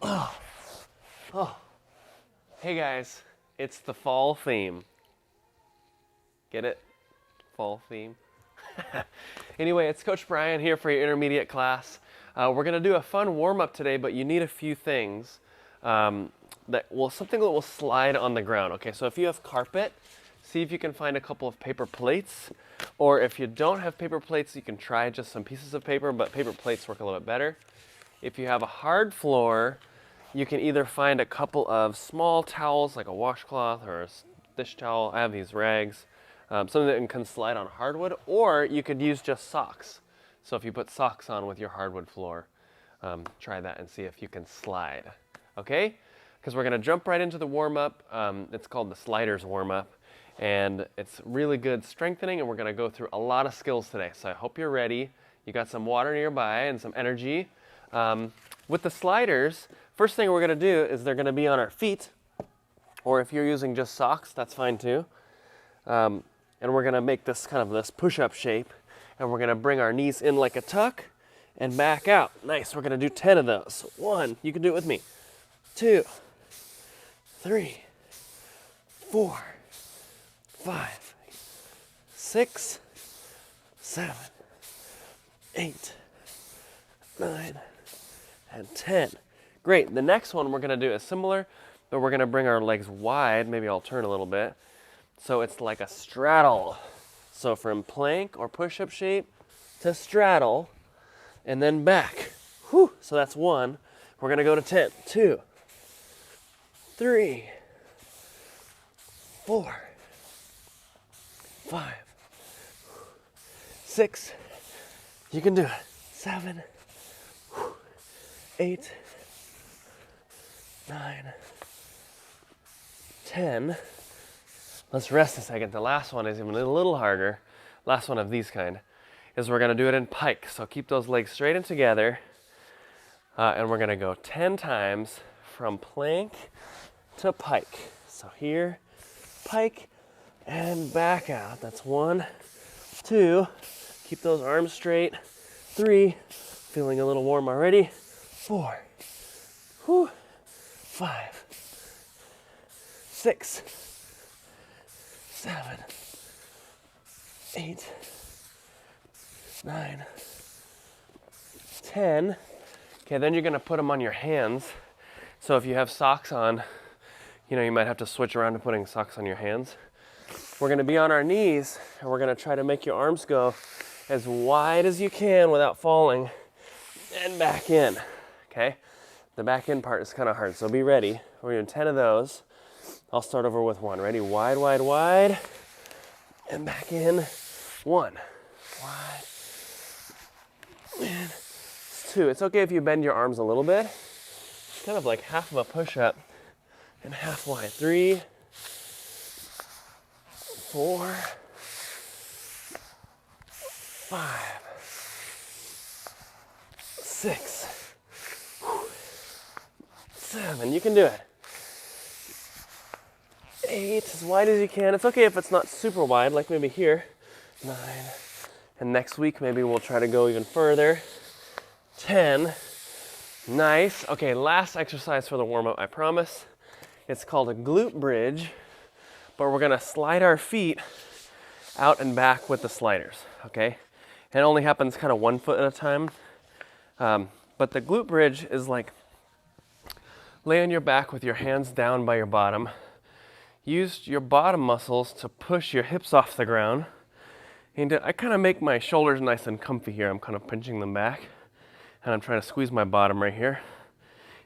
Oh, oh. Hey guys, it's the fall theme. Get it? Fall theme. Anyway, it's Coach Brian here for your intermediate class. We're gonna do a fun warm-up today, but you need a few things. Something that will slide on the ground. Okay, so if you have carpet, see if you can find a couple of paper plates, or if you don't have paper plates, you can try just some pieces of paper, but paper plates work a little bit better. If you have a hard floor, you can either find a couple of small towels, like a washcloth or a dish towel. I have these rags, something that can slide on hardwood, or you could use just socks. So if you put socks on with your hardwood floor, try that and see if you can slide. Okay? Because we're going to jump right into the warm-up. It's called the sliders warm-up, and it's really good strengthening, and we're going to go through a lot of skills today. So I hope you're ready. You got some water nearby and some energy. With the sliders, first thing we're going to do is they're going to be on our feet, or if you're using just socks, that's fine too. And we're going to make this kind of this push-up shape, and we're going to bring our knees in like a tuck and back out. Nice. We're going to do 10 of those. 1, you can do it with me. 2, 3, 4, 5, 6, 7, 8, 9, and 10. Great. The next one we're going to do is similar, but we're going to bring our legs wide. Maybe I'll turn a little bit. So it's like a straddle. So from plank or push-up shape to straddle and then back. Whew. So that's 1. We're going to go to 10. 2, 3, 4, 5, 6. You can do it. 7, 8, 9, 10. Let's rest a second. The last one is even a little harder. Last one of these kind is we're going to do it in pike. So keep those legs straight and together. And we're going to go 10 times from plank to pike. So here, pike, and back out. That's 1, 2. Keep those arms straight. 3. Feeling a little warm already. 4. Whew. 5. 6. 7. 8. 9. 10. Okay, then you're going to put them on your hands. So if you have socks on, you might have to switch around to putting socks on your hands. We're going to be on our knees, and we're going to try to make your arms go as wide as you can without falling, and back in. Okay? The back in part is kind of hard, so be ready. We're doing 10 of those. I'll start over with 1. Ready? Wide, wide, wide. And back in. 1. Wide. And 2. It's okay if you bend your arms a little bit. It's kind of like half of a push-up and half wide. 3, 4, 5, 6, 7. You can do it. 8, as wide as you can. It's okay if it's not super wide, like maybe here. 9. And next week, maybe we'll try to go even further. 10. Nice. Okay, last exercise for the warm-up, I promise. It's called a glute bridge, but we're going to slide our feet out and back with the sliders, okay? It only happens kind of 1 foot at a time. But the glute bridge is like lay on your back with your hands down by your bottom. Use your bottom muscles to push your hips off the ground. And I kind of make my shoulders nice and comfy here. I'm kind of pinching them back. And I'm trying to squeeze my bottom right here.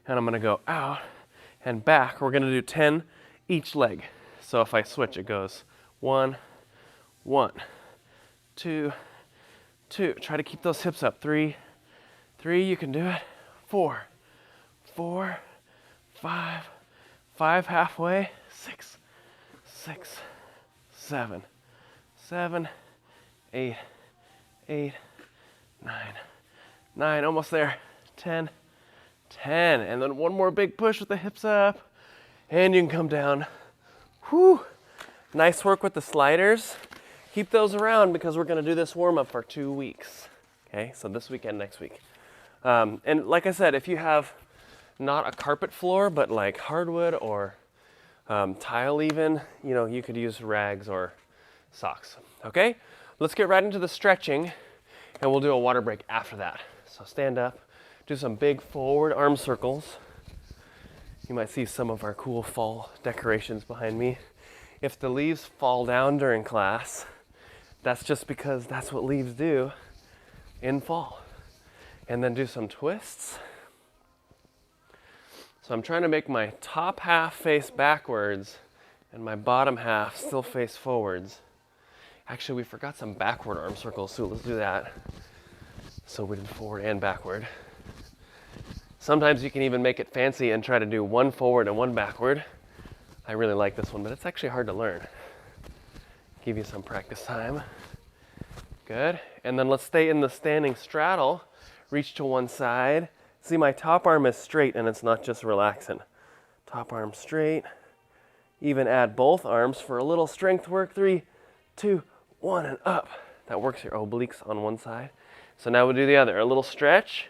And I'm going to go out and back. We're going to do 10 each leg. So if I switch, it goes 1, 1, 2, 2. Try to keep those hips up. 3, 3. You can do it. 4, 4, 5, 5 halfway. 6, 6, 7, 7, 8, 8, 9, 9, almost there. 10, 10. And then one more big push with the hips up. And you can come down. Whew. Nice work with the sliders. Keep those around because we're going to do this warm-up for 2 weeks. Okay, so this weekend, next week. And like I said, if you have not a carpet floor, but like hardwood or tile even, you know, you could use rags or socks. Okay, let's get right into the stretching and we'll do a water break after that. So stand up, do some big forward arm circles. You might see some of our cool fall decorations behind me. If the leaves fall down during class, that's just because that's what leaves do in fall. And then do some twists. So I'm trying to make my top half face backwards and my bottom half still face forwards. Actually, we forgot some backward arm circles, so let's do that. So we did forward and backward. Sometimes you can even make it fancy and try to do one forward and one backward. I really like this one, but it's actually hard to learn. Give you some practice time. Good. And then let's stay in the standing straddle. Reach to one side. See, my top arm is straight and it's not just relaxing. Top arm straight. Even add both arms for a little strength work. 3, 2, 1, and up. That works your obliques on one side. So now we'll do the other. A little stretch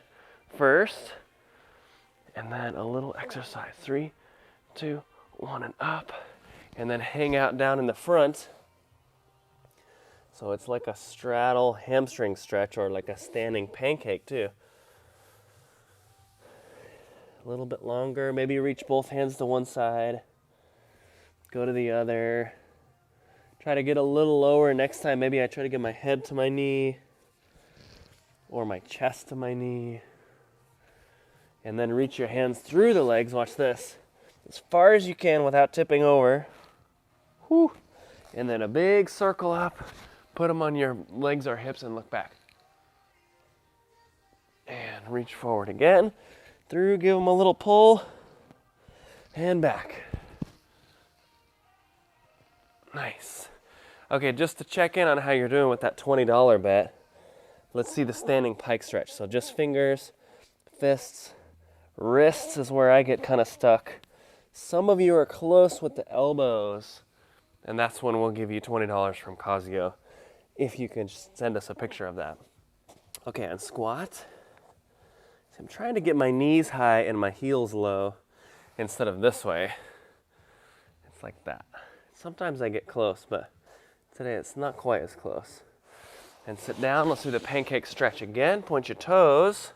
first, and then a little exercise. 3, 2, 1, and up. And then hang out down in the front. So it's like a straddle hamstring stretch or like a standing pancake too. A little bit longer. Maybe reach both hands to one side. Go to the other. Try to get a little lower next time. Maybe I try to get my head to my knee or my chest to my knee. And then reach your hands through the legs. Watch this. As far as you can without tipping over. Whew. And then a big circle up. Put them on your legs or hips and look back. And reach forward again. Through, give them a little pull. And back. Nice. Okay, just to check in on how you're doing with that $20 bet, let's see the standing pike stretch. So just fingers, fists, wrists is where I get kind of stuck. Some of you are close with the elbows, and that's when we'll give you $20 from Casio, if you can just send us a picture of that. Okay, and squat. So I'm trying to get my knees high and my heels low instead of this way. It's like that. Sometimes I get close, but today it's not quite as close. And sit down. Let's do the pancake stretch again. Point your toes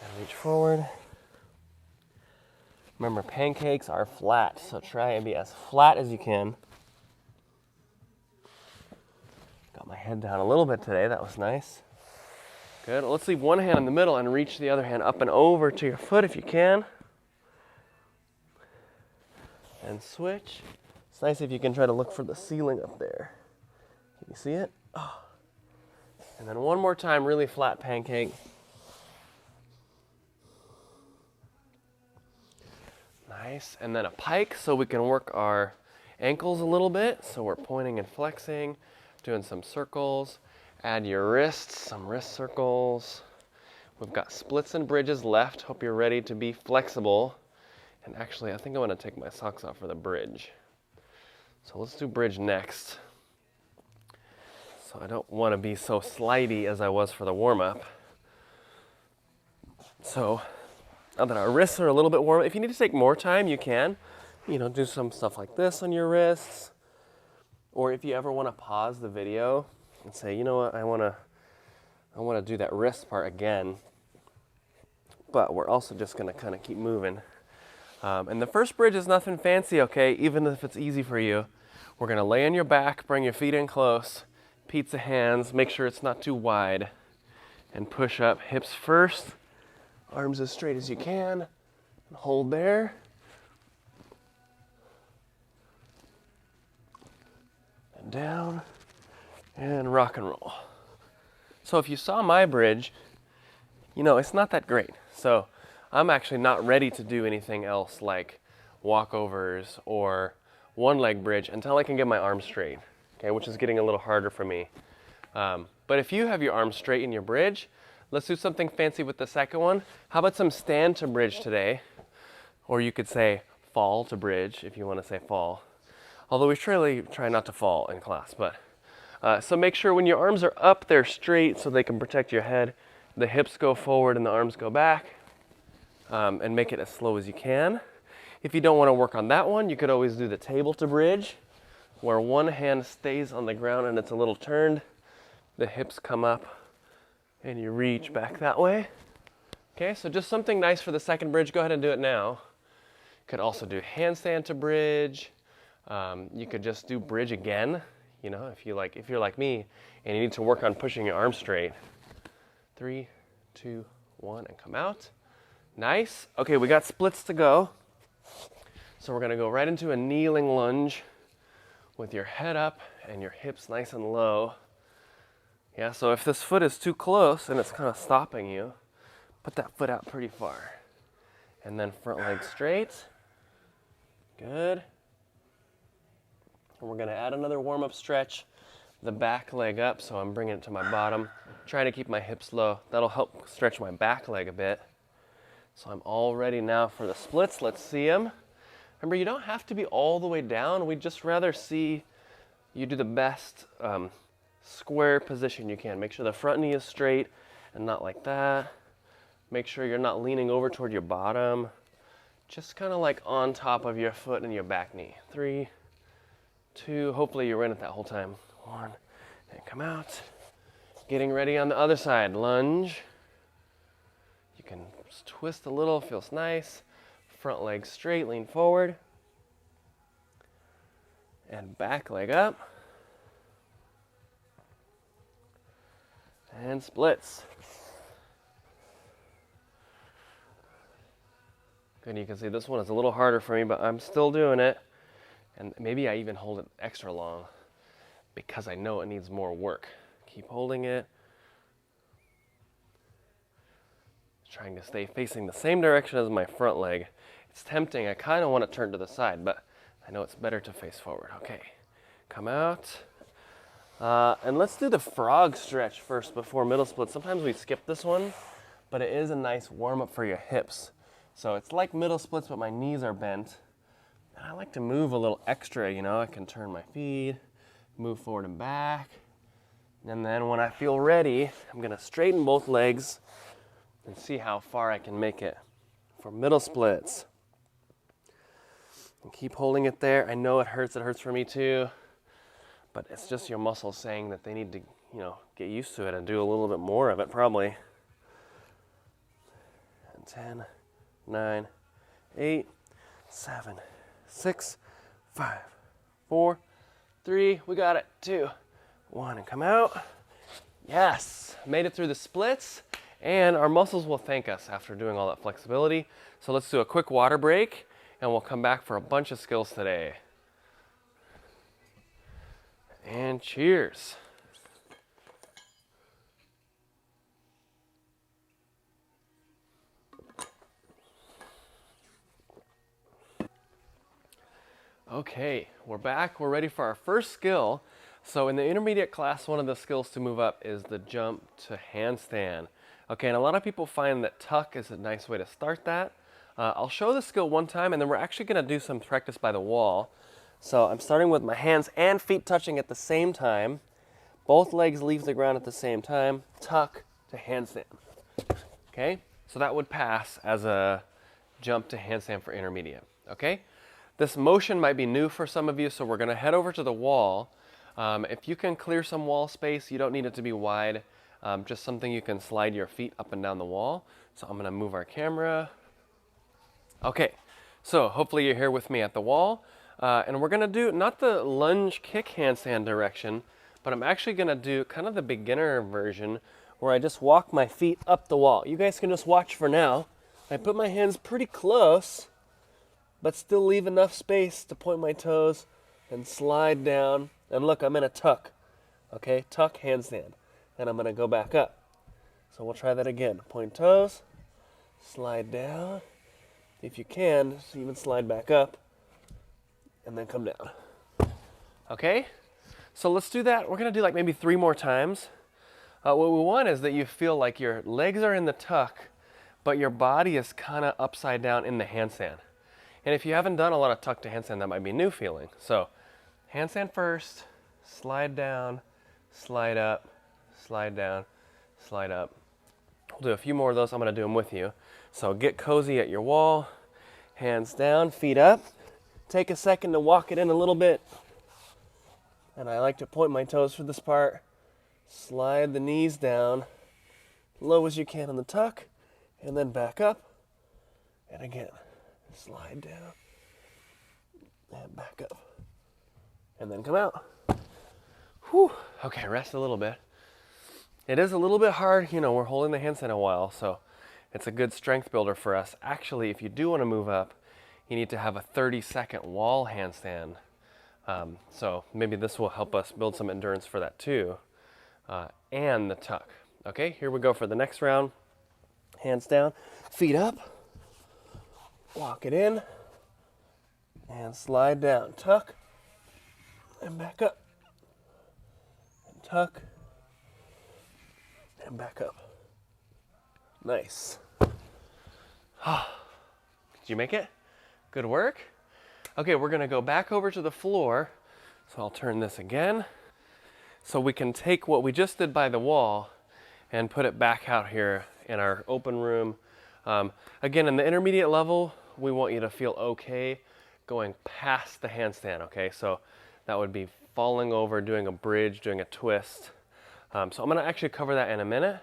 and reach forward. Remember, pancakes are flat, so try and be as flat as you can. Got my head down a little bit today. That was nice. Good. Let's leave one hand in the middle and reach the other hand up and over to your foot if you can. And switch. It's nice if you can try to look for the ceiling up there. Can you see it? Oh. And then one more time, really flat pancake. Nice. And then a pike so we can work our ankles a little bit. So we're pointing and flexing, doing some circles. Add your wrists, some wrist circles. We've got splits and bridges left. Hope you're ready to be flexible. And actually, I think I want to take my socks off for the bridge. So let's do bridge next. So I don't want to be so slidey as I was for the warm-up. So now that our wrists are a little bit warm, if you need to take more time, you can. You know, do some stuff like this on your wrists. Or if you ever want to pause the video and say, you know what, I want to do that wrist part again. But we're also just going to kind of keep moving. And the first bridge is nothing fancy, okay? Even if it's easy for you. We're going to lay on your back, bring your feet in close, pizza hands, make sure it's not too wide, and push up. Hips first, arms as straight as you can, and hold there. And down, and rock and roll. So if you saw my bridge, you know, it's not that great. So I'm actually not ready to do anything else like walkovers or one leg bridge until I can get my arms straight, okay, which is getting a little harder for me. But if you have your arms straight in your bridge, let's do something fancy with the second one. How about some stand to bridge today? Or you could say fall to bridge if you want to say fall. Although we really try not to fall in class, but so make sure when your arms are up, they're straight so they can protect your head. The hips go forward and the arms go back. and make it as slow as you can. If you don't want to work on that one, you could always do the table to bridge, where one hand stays on the ground and it's a little turned. The hips come up and you reach back that way. Okay, so just something nice for the second bridge. Go ahead and do it now. Could also do handstand to bridge. You could just do bridge again, you know, if you're like me and you need to work on pushing your arms straight. 3, 2, 1, and come out. Nice. Okay, we got splits to go. So we're gonna go right into a kneeling lunge with your head up and your hips nice and low. Yeah, so if this foot is too close and it's kind of stopping you, put that foot out pretty far. And then front leg straight. Good. And we're gonna add another warm-up stretch. The back leg up, so I'm bringing it to my bottom. Trying to keep my hips low. That'll help stretch my back leg a bit. So I'm all ready now for the splits. Let's see them. Remember, you don't have to be all the way down. We'd just rather see you do the best square position you can. Make sure the front knee is straight and not like that. Make sure you're not leaning over toward your bottom. Just kind of like on top of your foot and your back knee. 3, 2, hopefully you're in it that whole time. 1, and come out. Getting ready on the other side. Lunge. You can twist a little, feels nice. Front leg straight, lean forward. And back leg up. And splits. Good, you can see this one is a little harder for me, but I'm still doing it. And maybe I even hold it extra long because I know it needs more work. Keep holding it. Trying to stay facing the same direction as my front leg. It's tempting, I kind of want to turn to the side, but I know it's better to face forward. Okay, come out. And let's do the frog stretch first before middle split. Sometimes we skip this one, but it is a nice warm-up for your hips. So it's like middle splits, but my knees are bent. And I like to move a little extra, you know. I can turn my feet, move forward and back. And then when I feel ready, I'm gonna straighten both legs and see how far I can make it for middle splits. And keep holding it there. I know it hurts for me too, but it's just your muscles saying that they need to, you know, get used to it and do a little bit more of it probably. And 10, 9, 8, 7, 6, 5, 4, 3, we got it, 2, 1, and come out. Yes, made it through the splits, and our muscles will thank us after doing all that flexibility. So let's do a quick water break, and we'll come back for a bunch of skills today. And cheers. Okay, we're back. We're ready for our first skill. So in the intermediate class, one of the skills to move up is the jump to handstand. Okay, and a lot of people find that tuck is a nice way to start that. I'll show the skill one time, and then we're actually going to do some practice by the wall. So I'm starting with my hands and feet touching at the same time. Both legs leave the ground at the same time. Tuck to handstand. Okay, so that would pass as a jump to handstand for intermediate. Okay, this motion might be new for some of you, so we're going to head over to the wall. If you can clear some wall space, you don't need it to be wide. Just something you can slide your feet up and down the wall. So I'm going to move our camera. Okay, so hopefully you're here with me at the wall. And we're going to do not the lunge kick handstand direction, but I'm actually going to do kind of the beginner version where I just walk my feet up the wall. You guys can just watch for now. I put my hands pretty close, but still leave enough space to point my toes and slide down. And look, I'm in a tuck. Okay, tuck handstand. And I'm going to go back up. So we'll try that again. Point toes, slide down. If you can, just even slide back up, and then come down. Okay, so let's do that. We're going to do like maybe 3 more times. What we want is that you feel like your legs are in the tuck, but your body is kind of upside down in the handstand. And if you haven't done a lot of tuck to handstand, that might be a new feeling. So handstand first, slide down, slide up, slide down, slide up. We'll do a few more of those. I'm going to do them with you. So get cozy at your wall, hands down, feet up. Take a second to walk it in a little bit. And I like to point my toes for this part. Slide the knees down, low as you can on the tuck, and then back up. And again, slide down, and back up. And then come out. Whew. Okay, rest a little bit. It is a little bit hard, you know, we're holding the handstand a while, so it's a good strength builder for us. Actually, if you do want to move up, you need to have a 30-second wall handstand. So maybe this will help us build some endurance for that too. And the tuck. Okay, here we go for the next round. Hands down, feet up, walk it in, and slide down. Tuck, and back up. And tuck, and back up. Nice. Did you make it? Good work. Okay, we're gonna go back over to the floor. So I'll turn this again. So we can take what we just did by the wall and put it back out here in our open room. Again, in the intermediate level, we want you to feel okay going past the handstand, okay? So that would be falling over, doing a bridge, doing a twist. So I'm gonna actually cover that in a minute,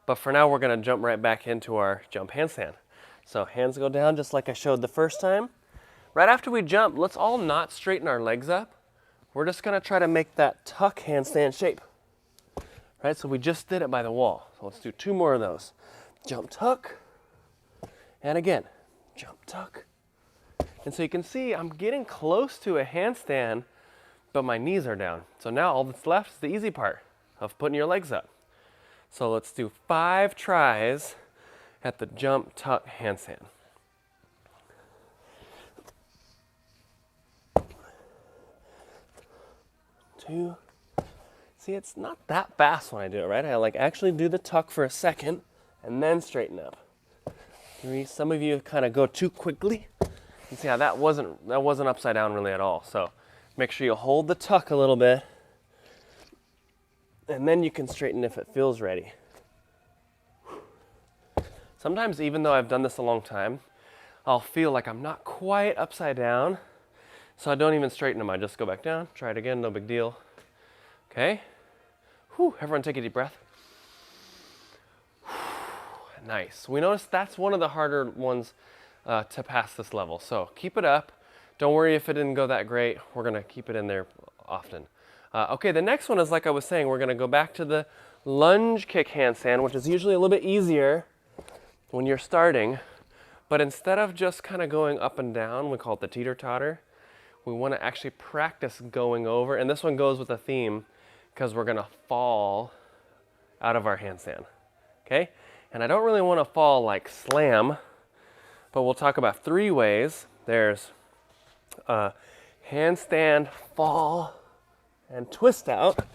but for now we're gonna jump right back into our jump handstand. So hands go down just like I showed the first time. Right after we jump, let's all not straighten our legs up. We're just gonna try to make that tuck handstand shape. Right, so we just did it by the wall. So let's do 2 more of those. Jump tuck, and again, jump tuck. And so you can see I'm getting close to a handstand, but my knees are down. So now all that's left is the easy part of putting your legs up. So let's do 5 tries at the jump tuck handstand. 2. See, it's not that fast when I do it, right? I like actually do the tuck for a second and then straighten up. 3. Some of you kind of go too quickly. You see how that wasn't upside down really at all. So make sure you hold the tuck a little bit, and then you can straighten if it feels ready. Sometimes, even though I've done this a long time, I'll feel like I'm not quite upside down, so I don't even straighten them. I just go back down, try it again, no big deal. Okay. Whew, everyone take a deep breath. Nice. We noticed that's one of the harder ones to pass this level. So keep it up. Don't worry if it didn't go that great. We're going to keep it in there often. Okay, the next one is, like I was saying, we're going to go back to the lunge kick handstand, which is usually a little bit easier when you're starting. But instead of just kind of going up and down, we call it the teeter-totter, we want to actually practice going over. And this one goes with a theme because we're going to fall out of our handstand. Okay? And I don't really want to fall like slam, but we'll talk about 3 ways. There's handstand, fall, and twist out.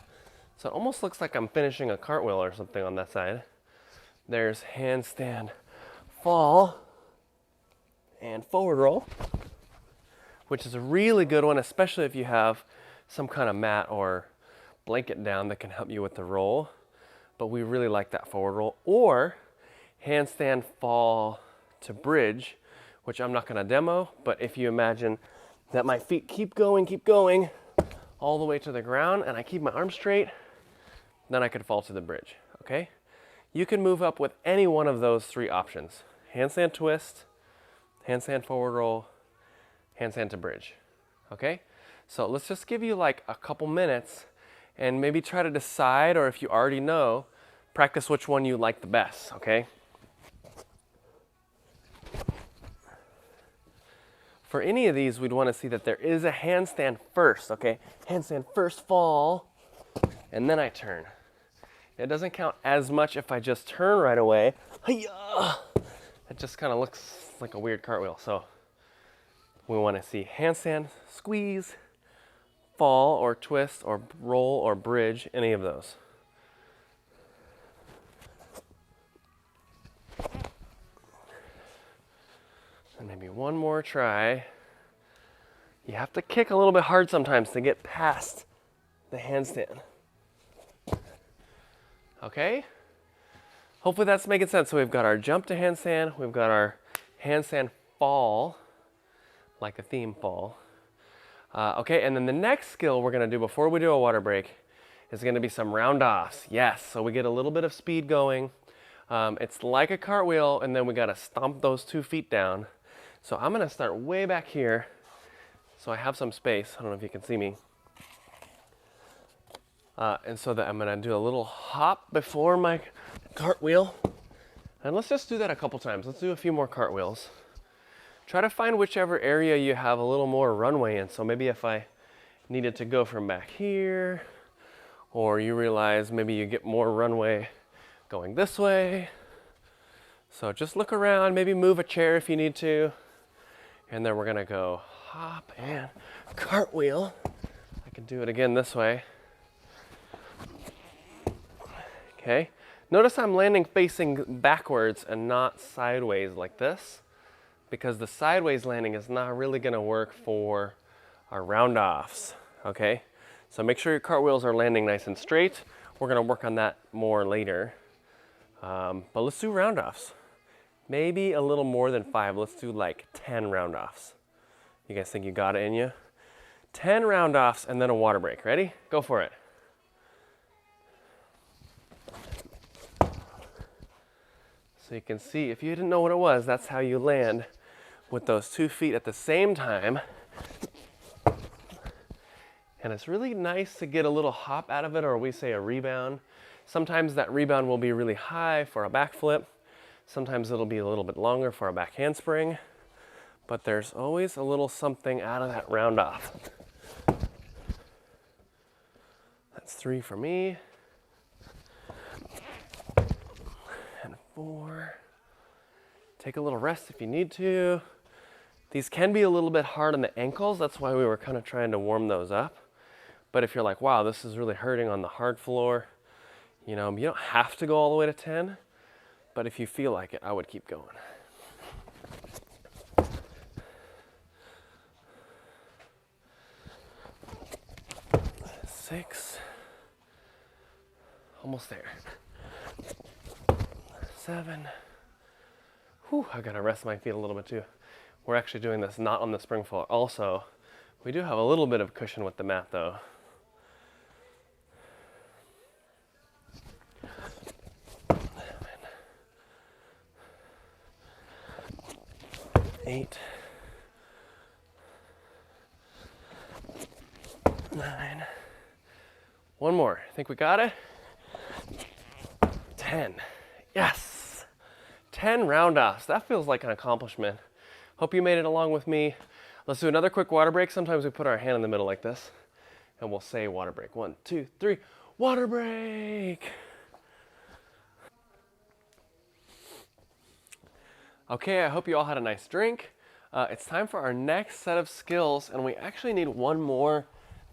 So it almost looks like I'm finishing a cartwheel or something on that side. There's handstand, fall, and forward roll, which is a really good one, especially if you have some kind of mat or blanket down that can help you with the roll. But we really like that forward roll. Or handstand, fall to bridge, which I'm not going to demo, but if you imagine that my feet keep going all the way to the ground, and I keep my arms straight, then I could fall to the bridge, okay? You can move up with any one of those 3 options. Handstand twist, handstand forward roll, handstand to bridge, okay? So let's just give you like a couple minutes and maybe try to decide, or if you already know, practice which one you like the best, okay? For any of these, we'd want to see that there is a handstand first, okay? Handstand first, fall, and then I turn. It doesn't count as much if I just turn right away. Hi-ya! It just kind of looks like a weird cartwheel. So we want to see handstand, squeeze, fall or twist or roll or bridge, any of those. And maybe one more try. You have to kick a little bit hard sometimes to get past the handstand. Okay? Hopefully that's making sense. So we've got our jump to handstand, we've got our handstand fall, like a theme fall. Okay, and then the next skill we're gonna do before we do a water break is gonna be some round-offs. Yes, so we get a little bit of speed going. It's like a cartwheel, and then we gotta stomp those 2 feet down. So I'm gonna start way back here, so I have some space. I don't know if you can see me. And so that I'm gonna do a little hop before my cartwheel. And let's just do that a couple times. Let's do a few more cartwheels. Try to find whichever area you have a little more runway in. So maybe if I needed to go from back here, or you realize maybe you get more runway going this way. So just look around, maybe move a chair if you need to. And then we're gonna go hop and cartwheel. I can do it again this way. Okay, notice I'm landing facing backwards and not sideways like this, because the sideways landing is not really gonna work for our round-offs, okay? So make sure your cartwheels are landing nice and straight. We're gonna work on that more later. But let's do round-offs. Maybe a little more than 5. Let's do like 10 round-offs. You guys think you got it in you? 10 round-offs and then a water break. Ready? Go for it. So you can see, if you didn't know what it was, that's how you land with those 2 feet at the same time. And it's really nice to get a little hop out of it, or we say a rebound. Sometimes that rebound will be really high for a back flip. Sometimes it'll be a little bit longer for a back handspring. But there's always a little something out of that round off. That's 3 for me. And 4. Take a little rest if you need to. These can be a little bit hard on the ankles. That's why we were kind of trying to warm those up. But if you're like, wow, this is really hurting on the hard floor, you know, you don't have to go all the way to 10. But if you feel like it, I would keep going. 6. Almost there. 7. Whew, I gotta rest my feet a little bit too. We're actually doing this not on the spring floor. Also, we do have a little bit of cushion with the mat though. 8. 9. One more. I think we got it. 10. Yes. 10 round-offs. That feels like an accomplishment. Hope you made it along with me. Let's do another quick water break. Sometimes we put our hand in the middle like this, and we'll say water break. 1, 2, 3. Water break. Okay, I hope you all had a nice drink. It's time for our next set of skills, and we actually need one more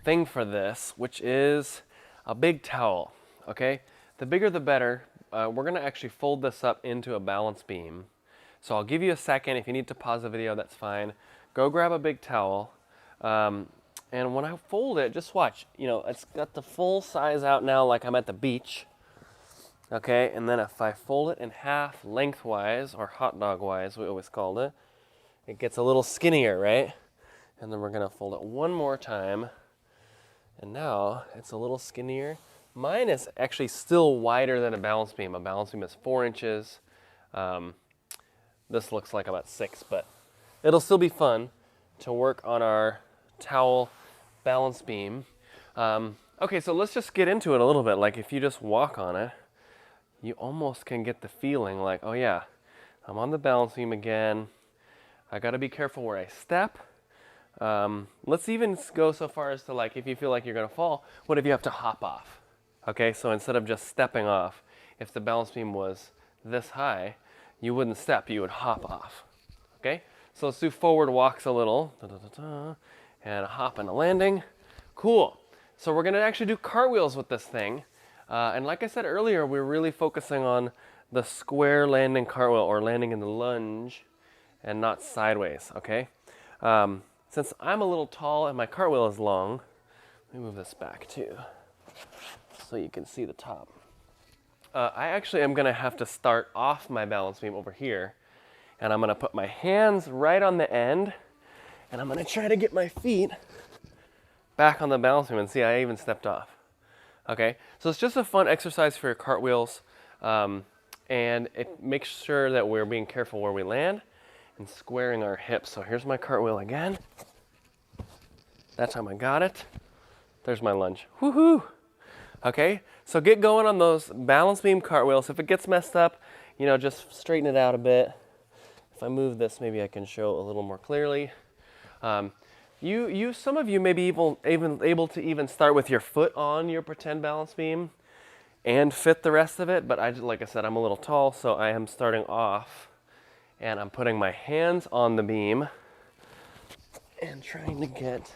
thing for this, which is a big towel, okay? The bigger the better. We're gonna actually fold this up into a balance beam. So I'll give you a second. If you need to pause the video, that's fine. Go grab a big towel. And when I fold it, just watch. You know, it's got the full size out now like I'm at the beach. Okay, and then if I fold it in half lengthwise, or hot dog wise, we always called it, it gets a little skinnier, right? And then we're gonna fold it one more time. And now it's a little skinnier. Mine is actually still wider than a balance beam. A balance beam is 4 inches. This looks like about 6, but it'll still be fun to work on our towel balance beam. Okay, so let's just get into it a little bit. Like if you just walk on it, you almost can get the feeling like, oh yeah, I'm on the balance beam again. I gotta be careful where I step. Let's even go so far as to, like, if you feel like you're gonna fall, what if you have to hop off? Okay, so instead of just stepping off, if the balance beam was this high, you wouldn't step, you would hop off. Okay, so let's do forward walks a little. And a hop and a landing. Cool. So we're gonna actually do cartwheels with this thing. And like I said earlier, we're really focusing on the square landing cartwheel, or landing in the lunge and not sideways, okay? Since I'm a little tall and my cartwheel is long, let me move this back too, so you can see the top. I actually am gonna have to start off my balance beam over here, and I'm gonna put my hands right on the end, and I'm gonna try to get my feet back on the balance beam, and see, I even stepped off. Okay, so it's just a fun exercise for your cartwheels, and it makes sure that we're being careful where we land and squaring our hips. So here's my cartwheel again. That time I got it. There's my lunge. Woohoo! Okay, so get going on those balance beam cartwheels. If it gets messed up, you know, just straighten it out a bit. If I move this, maybe I can show a little more clearly. Some of you may be even able to even start with your foot on your pretend balance beam and fit the rest of it, but like I said, I'm a little tall, so I am starting off and I'm putting my hands on the beam and trying to get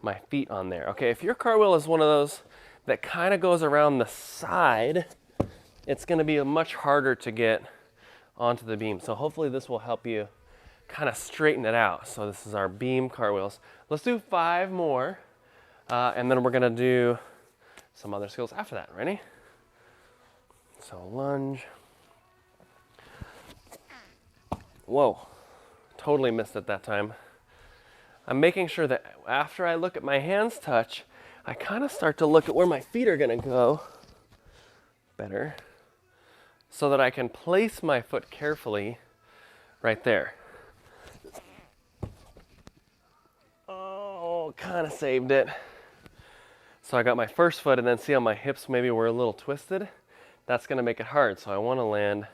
my feet on there. Okay, if your cartwheel is one of those that kind of goes around the side, it's going to be much harder to get onto the beam. So hopefully this will help you kind of straighten it out. So this is our beam cartwheels. Let's do 5 more, and then we're going to do some other skills after that. Ready? So lunge. Whoa, totally missed it that time. I'm making sure that after I look at my hands touch, I kind of start to look at where my feet are going to go better so that I can place my foot carefully right there. Oh, kind of saved it. So I got my first foot, and then see how my hips maybe were a little twisted? That's going to make it hard. So I want to land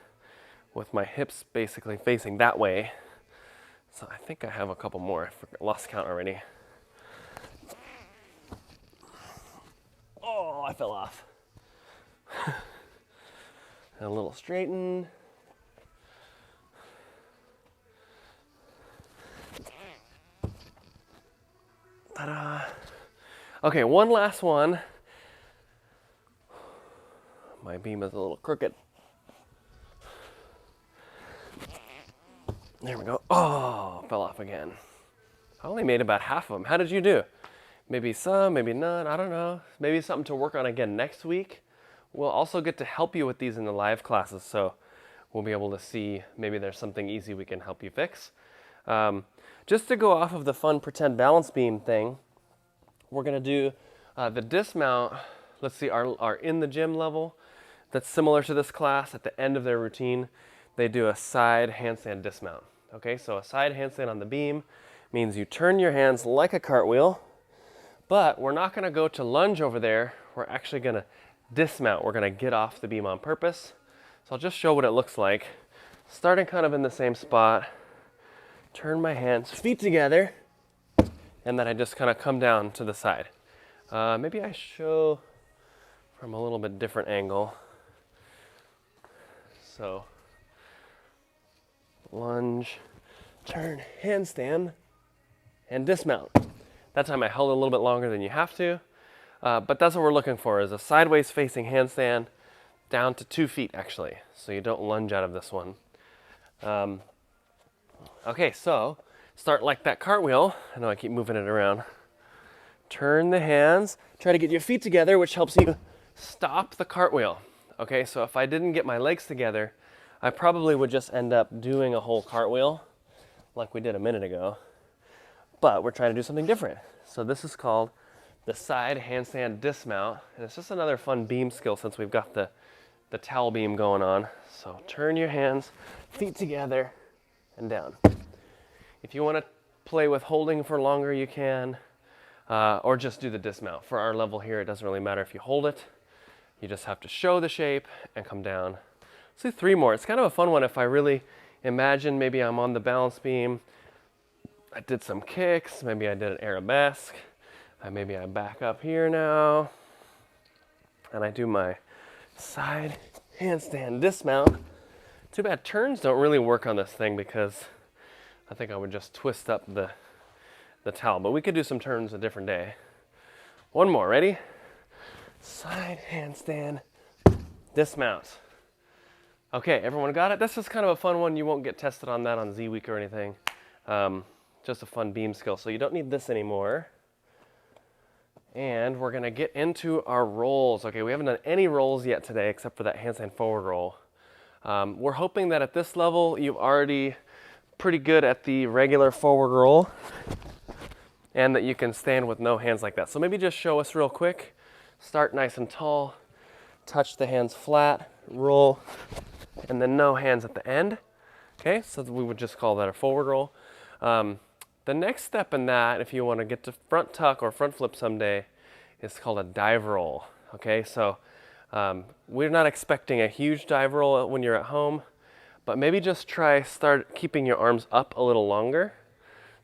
with my hips basically facing that way. So I think I have a couple more. I lost count already. Oh, I fell off. And a little straighten. Ta-da. Okay, one last one. My beam is a little crooked. There we go. Oh, fell off again. I only made about half of them. How did you do? Maybe some, maybe none, I don't know. Maybe something to work on again next week. We'll also get to help you with these in the live classes, so we'll be able to see maybe there's something easy we can help you fix. Just to go off of the fun pretend balance beam thing, we're gonna do the dismount. Let's see, our in the gym level that's similar to this class. At the end of their routine, they do a side handstand dismount. Okay, so a side handstand on the beam means you turn your hands like a cartwheel, but we're not gonna go to lunge over there. We're actually gonna dismount. We're gonna get off the beam on purpose. So I'll just show what it looks like. Starting kind of in the same spot, turn my hands, feet together, and then I just kind of come down to the side. Maybe I show from a little bit different angle. So lunge, turn, handstand, and dismount. That time I held a little bit longer than you have to, but that's what we're looking for, is a sideways facing handstand down to 2 feet actually, so you don't lunge out of this one. Okay, so start like that cartwheel. I know I keep moving it around. Turn the hands, try to get your feet together, which helps you stop the cartwheel. Okay, so if I didn't get my legs together, I probably would just end up doing a whole cartwheel like we did a minute ago. But we're trying to do something different. So this is called the side handstand dismount. And it's just another fun beam skill since we've got the towel beam going on. So turn your hands, feet together, and down. If you want to play with holding for longer, you can, or just do the dismount. For our level here, it doesn't really matter if you hold it. You just have to show the shape and come down. Let's do 3 more. It's kind of a fun one if I really imagine maybe I'm on the balance beam. I did some kicks, maybe I did an arabesque. Maybe I back up here now. And I do my side handstand dismount. Too bad turns don't really work on this thing because I think I would just twist up the towel. But we could do some turns a different day. One more, ready? Side handstand dismount. Okay, everyone got it? This is kind of a fun one. You won't get tested on that on Z Week or anything. Just a fun beam skill. So you don't need this anymore. And we're gonna get into our rolls. Okay, we haven't done any rolls yet today except for that handstand forward roll. We're hoping that at this level, you've already pretty good at the regular forward roll and that you can stand with no hands like that. So maybe just show us real quick. Start nice and tall, touch the hands flat, roll, and then no hands at the end. Okay, so we would just call that a forward roll. The next step in that, if you want to get to front tuck or front flip someday, is called a dive roll. Okay, so we're not expecting a huge dive roll when you're at home, but maybe just start keeping your arms up a little longer.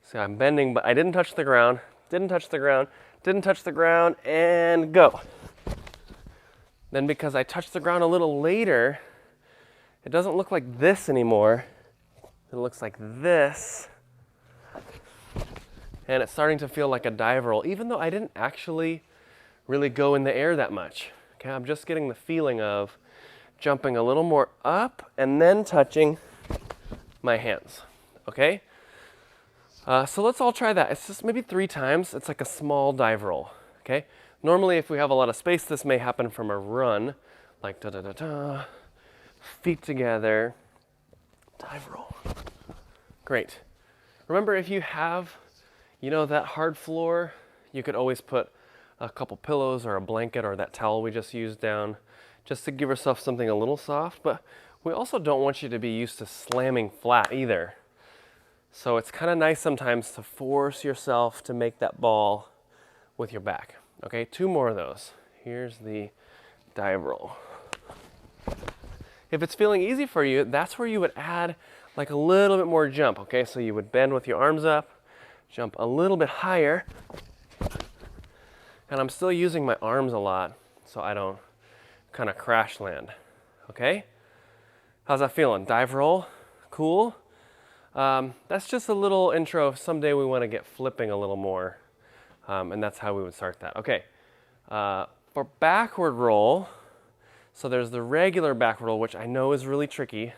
So I'm bending, but I didn't touch the ground, didn't touch the ground, didn't touch the ground, and go. Then because I touched the ground a little later, it doesn't look like this anymore. It looks like this. And it's starting to feel like a dive roll, even though I didn't actually really go in the air that much. Okay, I'm just getting the feeling of jumping a little more up and then touching my hands. Okay? So let's all try that. It's just maybe 3 times. It's like a small dive roll. Okay? Normally, if we have a lot of space, this may happen from a run, like da-da-da-da, feet together, dive roll. Great. Remember, if you have, that hard floor, you could always put a couple pillows or a blanket or that towel we just used down just to give yourself something a little soft, but we also don't want you to be used to slamming flat either. So it's kind of nice sometimes to force yourself to make that ball with your back. Okay, 2 more of those. Here's the dive roll. If it's feeling easy for you, that's where you would add like a little bit more jump. Okay, so you would bend with your arms up, jump a little bit higher, and I'm still using my arms a lot so I don't kind of crash land. Okay, how's that feeling? Dive roll, cool. That's just a little intro. Someday we want to get flipping a little more, and that's how we would start that. Okay, for backward roll, so there's the regular backward roll, which I know is really tricky.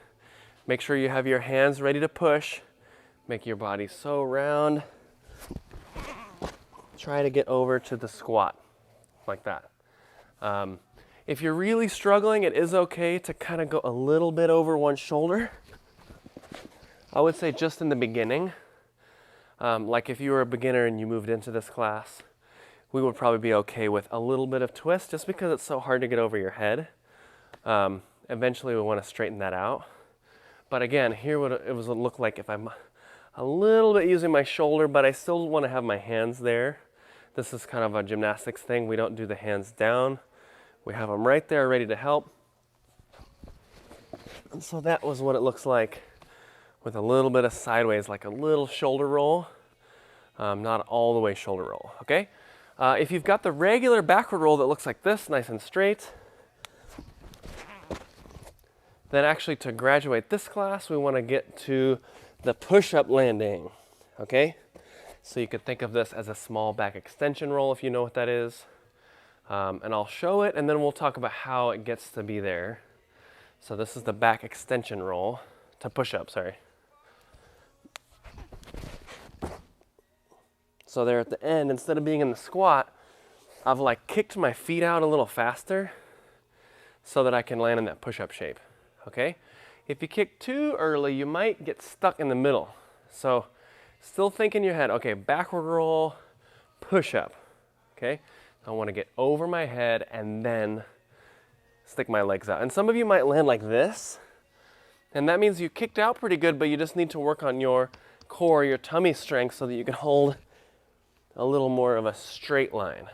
Make sure you have your hands ready to push. Make your body so round. Try to get over to the squat, like that. If you're really struggling, it is okay to kind of go a little bit over one shoulder. I would say just in the beginning, like if you were a beginner and you moved into this class, we would probably be okay with a little bit of twist just because it's so hard to get over your head. Eventually we want to straighten that out. But again, here what it would look like if I'm a little bit using my shoulder, but I still want to have my hands there. This is kind of a gymnastics thing. We don't do the hands down. We have them right there ready to help. And so that was what it looks like with a little bit of sideways, like a little shoulder roll, not all the way shoulder roll, okay? If you've got the regular backward roll that looks like this, nice and straight, then actually to graduate this class, we want to get to the push-up landing, okay? So you could think of this as a small back extension roll if you know what that is. And I'll show it, and then we'll talk about how it gets to be there. So this is the back extension roll to push-up, sorry. So there at the end, instead of being in the squat, I've like kicked my feet out a little faster so that I can land in that push-up shape, okay? If you kick too early, you might get stuck in the middle. So still think in your head, okay, backward roll, push-up, okay? I want to get over my head and then stick my legs out. And some of you might land like this, and that means you kicked out pretty good, but you just need to work on your core, your tummy strength so that you can hold a little more of a straight line.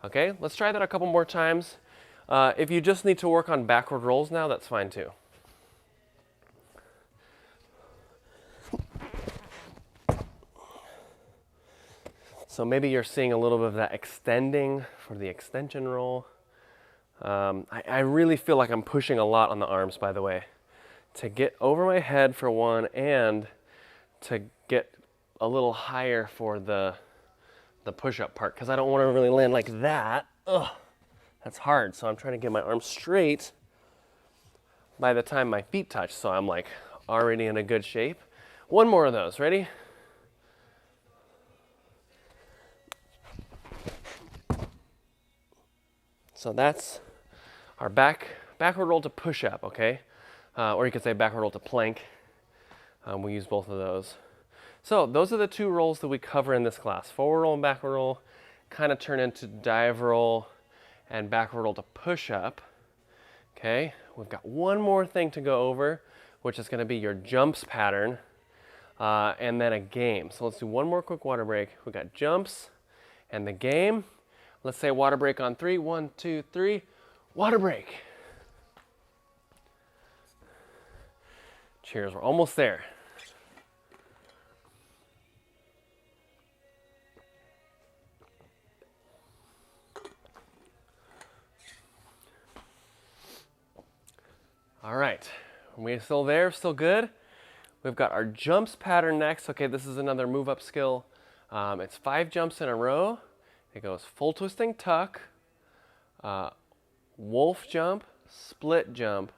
Okay, let's try that a couple more times. If you just need to work on backward rolls now, that's fine too. So maybe you're seeing a little bit of that extending for the extension roll. I really feel like I'm pushing a lot on the arms, by the way, to get over my head for one and to get a little higher for the push-up part, because I don't want to really land like that. Ugh, that's hard. So I'm trying to get my arms straight by the time my feet touch, so I'm like already in a good shape. One more of those. Ready? So that's our backward roll to push-up, okay? Or you could say backward roll to plank. We use both of those. So those are the two rolls that we cover in this class. Forward roll and backward roll kind of turn into dive roll and backward roll to push-up. Okay, we've got one more thing to go over, which is going to be your jumps pattern, and then a game. So let's do one more quick water break. We got jumps and the game. Let's say water break on 3. 1, 2, 3. Water break. Cheers, we're almost there. All right, we're still there, still good. We've got our jumps pattern next. Okay, this is another move up skill. It's 5 jumps in a row. It goes full twisting tuck, wolf jump, split jump,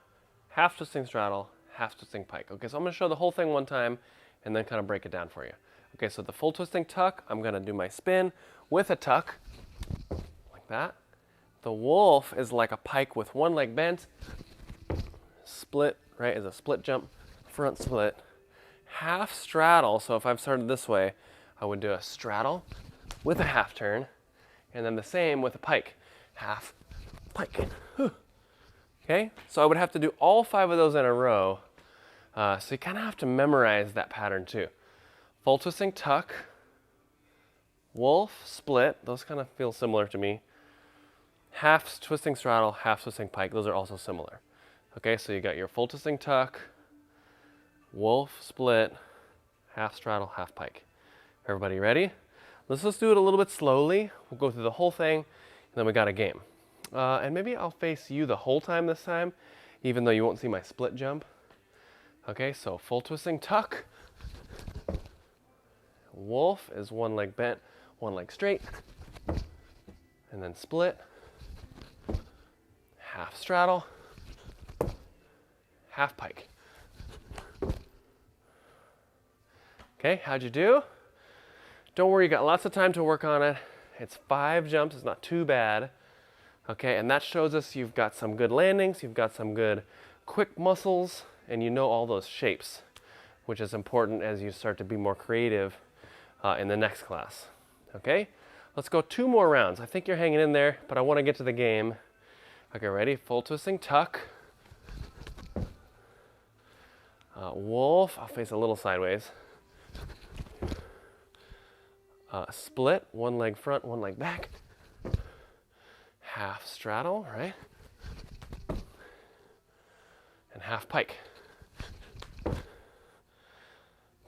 half twisting straddle, half twisting pike. Okay, so I'm gonna show the whole thing one time and then kind of break it down for you. Okay, so the full twisting tuck, I'm gonna do my spin with a tuck, like that. The wolf is like a pike with one leg bent. Split, right, is a split jump, front split. Half straddle, so if I've started this way, I would do a straddle with a half turn, and then the same with a pike. Half, pike. Okay, so I would have to do all 5 of those in a row. So you kind of have to memorize that pattern too. Full twisting tuck, wolf, split, those kind of feel similar to me. Half twisting straddle, half twisting pike, those are also similar. Okay, so you got your full twisting tuck, wolf, split, half straddle, half pike. Everybody ready? Let's just do it a little bit slowly. We'll go through the whole thing, and then we got a game. And maybe I'll face you the whole time this time, even though you won't see my split jump. Okay, so full twisting tuck. Wolf is one leg bent, one leg straight. And then split. Half straddle. Half pike. Okay, how'd you do? Don't worry, you got lots of time to work on it. It's 5 jumps, it's not too bad. Okay, and that shows us you've got some good landings, you've got some good quick muscles, and you know all those shapes, which is important as you start to be more creative in the next class. Okay, let's go 2 more rounds. I think you're hanging in there, but I want to get to the game. Okay, ready? Full twisting tuck. Wolf, I'll face a little sideways. Split, one leg front, one leg back. Half straddle, right? And half pike.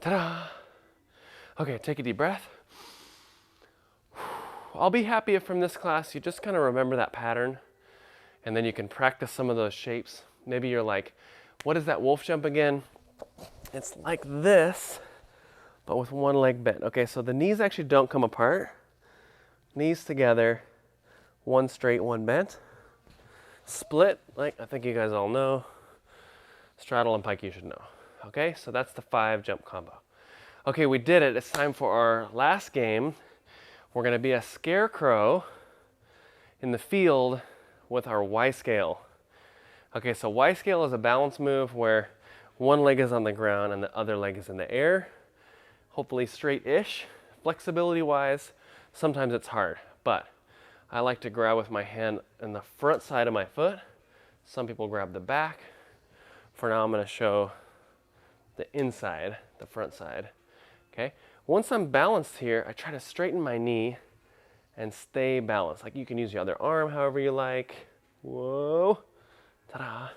Ta-da! Okay, take a deep breath. I'll be happy if from this class you just kind of remember that pattern, and then you can practice some of those shapes. Maybe you're like, what is that wolf jump again? It's like this, but with one leg bent. Okay, so the knees actually don't come apart. Knees together, one straight, one bent. Split, like I think you guys all know. Straddle and pike you should know. Okay, so that's the 5 jump combo. Okay, we did it. It's time for our last game. We're gonna be a scarecrow in the field with our Y scale. Okay, so Y scale is a balance move where one leg is on the ground and the other leg is in the air. Hopefully straight-ish. Flexibility-wise, sometimes it's hard, but I like to grab with my hand in the front side of my foot. Some people grab the back. For now, I'm gonna show the inside, the front side. Okay, once I'm balanced here, I try to straighten my knee and stay balanced. Like you can use your other arm however you like. Whoa, ta-da.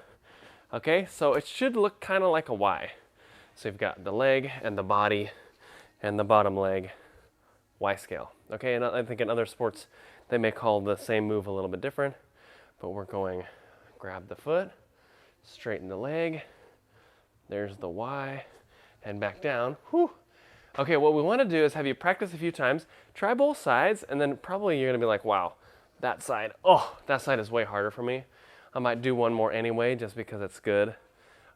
Okay, so it should look kind of like a Y. So you've got the leg and the body and the bottom leg, Y scale. Okay, and I think in other sports, they may call the same move a little bit different, but we're going, grab the foot, straighten the leg, there's the Y, and back down. Whew. Okay, what we want to do is have you practice a few times, try both sides, and then probably you're going to be like, wow, that side is way harder for me. I might do one more anyway, just because it's good.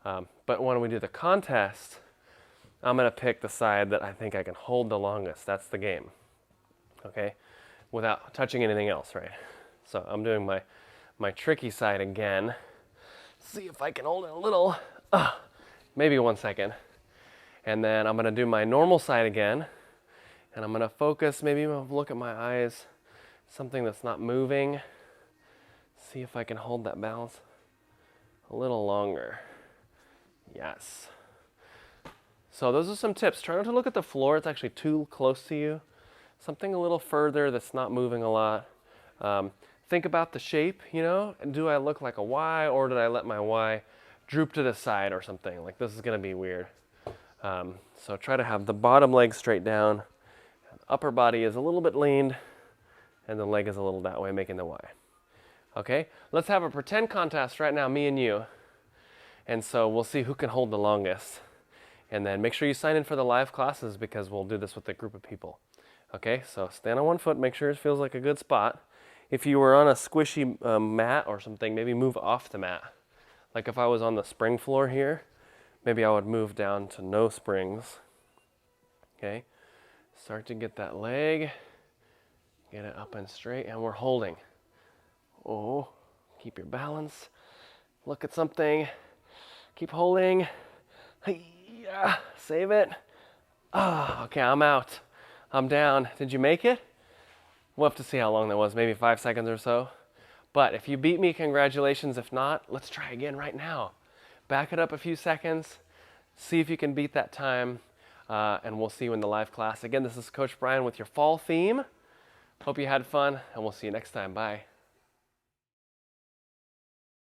But when we do the contest, I'm going to pick the side that I think I can hold the longest. That's the game, okay? Without touching anything else, right? So I'm doing my my tricky side again. See if I can hold it a little. Maybe 1 second. And then I'm gonna do my normal side again. And I'm gonna focus, maybe look at my eyes, something that's not moving. See if I can hold that balance a little longer. Yes. So those are some tips. Try not to look at the floor. It's actually too close to you. Something a little further that's not moving a lot. Think about the shape, you know, and do I look like a Y, or did I let my Y droop to the side or something? Like, this is gonna be weird. So try to have the bottom leg straight down, upper body is a little bit leaned, and the leg is a little that way, making the Y. Okay, let's have a pretend contest right now, me and you. And so we'll see who can hold the longest. And then make sure you sign in for the live classes, because we'll do this with a group of people. Okay, so stand on 1 foot, make sure it feels like a good spot. If you were on a squishy mat or something, maybe move off the mat. Like if I was on the spring floor here, maybe I would move down to no springs. Okay, start to get that leg, get it up and straight, and we're holding. Oh, keep your balance. Look at something, keep holding. Yeah, save it. Ah, okay, I'm out. I'm down. Did you make it? We'll have to see how long that was, maybe 5 seconds or so. But if you beat me, congratulations. If not, let's try again right now. Back it up a few seconds, see if you can beat that time, and we'll see you in the live class. Again, this is Coach Brian with your fall theme. Hope you had fun, and we'll see you next time. Bye.